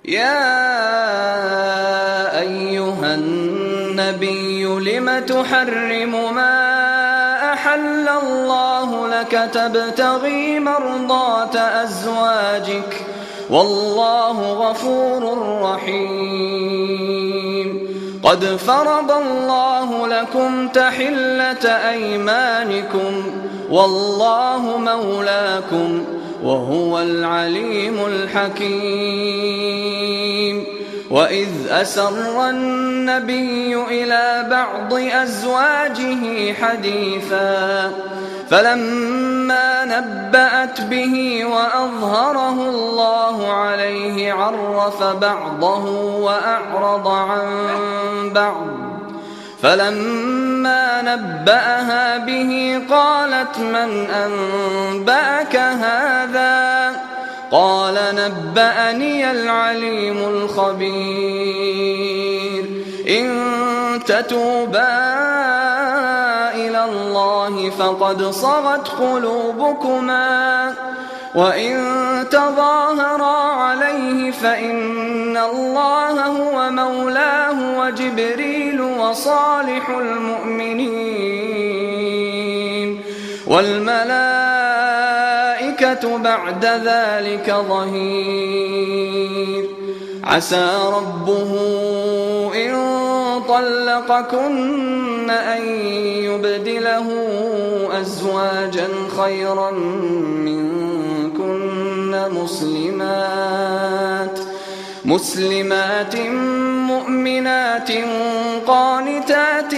يا أيها النبي لم تحرم ما أحل الله لك تبتغي مرضات أزواجك والله غفور رحيم. قد فرض الله لكم تحلة أيمانكم والله مولاكم وهو العليم الحكيم. وإذ أسر النبي إلى بعض أزواجه حديثا فلما نبأت به وأظهره الله عليه عرف بعضه وأعرض عن بعض. فلما نبأها به قالت من أنبأك هذا؟ قال نبأني العليم الخبير. إن تتوبا إلى الله فقد صغت قلوبكما وإن تظاهرا عليه فإن الله هو مولاه وجبريل وصالح المؤمنين والملائكة بعد ذلك ظهير. عسى ربه إن طلقكن أن يبدله أزواجا خيرا منكن مسلمات مؤمنات قانتات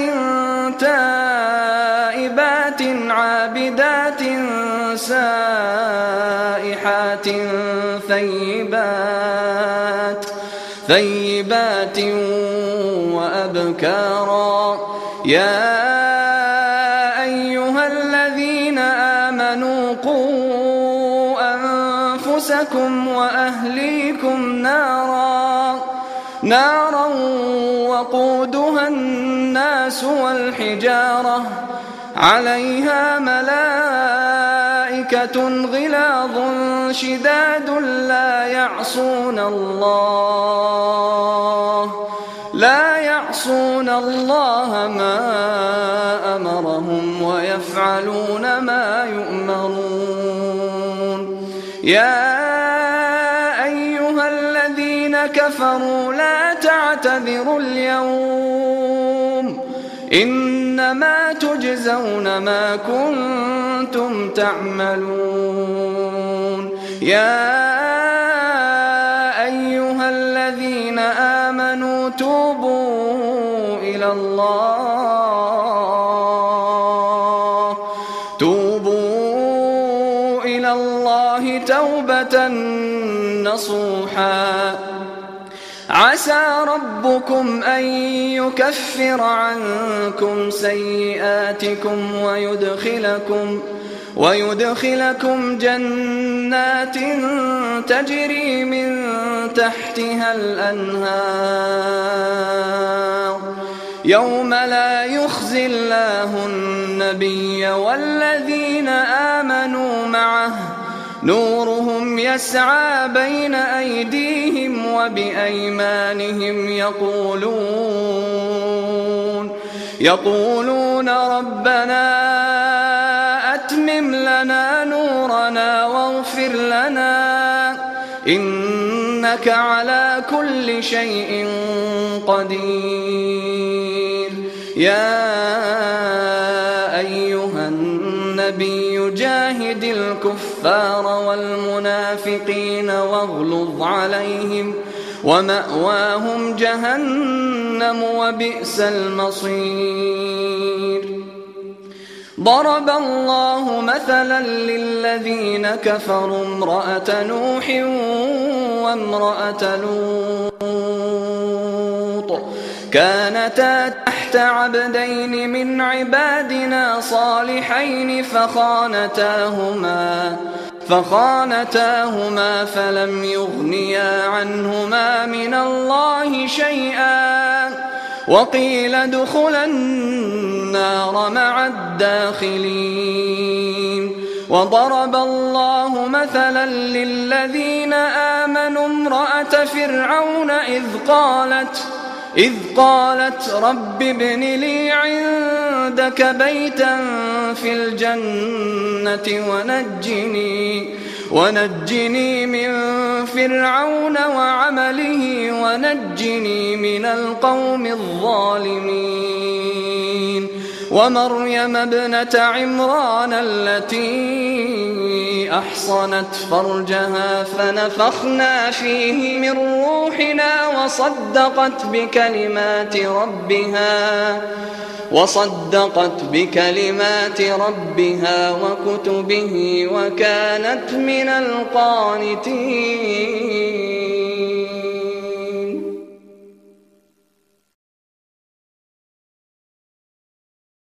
تائبات عابدات سائحات ثيبات وأبكارا. يا أيها الذين آمنوا قوا أنفسكم وأهليكم نارا وقودها الناس والحجارة عليها ملائكة غلاظ شداد لا يعصون الله ما أمرهم ويفعلون ما يؤمرون. يا أيها الذين كفروا لا تعتذروا اليوم إنما تجزون ما كنتم تعملون. يا أيها الذين آمنوا توبوا إلى الله توبة نصوحا. عسى ربكم أن يكفر عنكم سيئاتكم ويدخلكم جنات تجري من تحتها الأنهار يوم لا يخزي الله النبي والذين آمنوا معه نورهم يسعى بين أيديهم وبأيمانهم يقولون ربنا أتمم لنا نورنا واغفر لنا إنك على كل شيء قدير. يا أيها النبي جاهد الكفار والمنافقين واغلظ عليهم ومأواهم جهنم وبئس المصير. ضرب الله مثلا للذين كفروا امرأة نوح وامرأة لوط كانتا تحت عبدين من عبادنا صالحين فخانتاهما فلم يغنيا عنهما من الله شيئا وقيل ادخلا النار مع الداخلين. وضرب الله مثلا للذين آمنوا امرأة فرعون إذ قالت رب ابن لي عندك بيتا في الجنة ونجني من فرعون وعمله ونجني من القوم الظالمين ومريم ابنة عمران التي أحصنت فرجها فنفخنا فيه من روحنا وصدقت بكلمات ربها وكتبه وكانت من القانتين.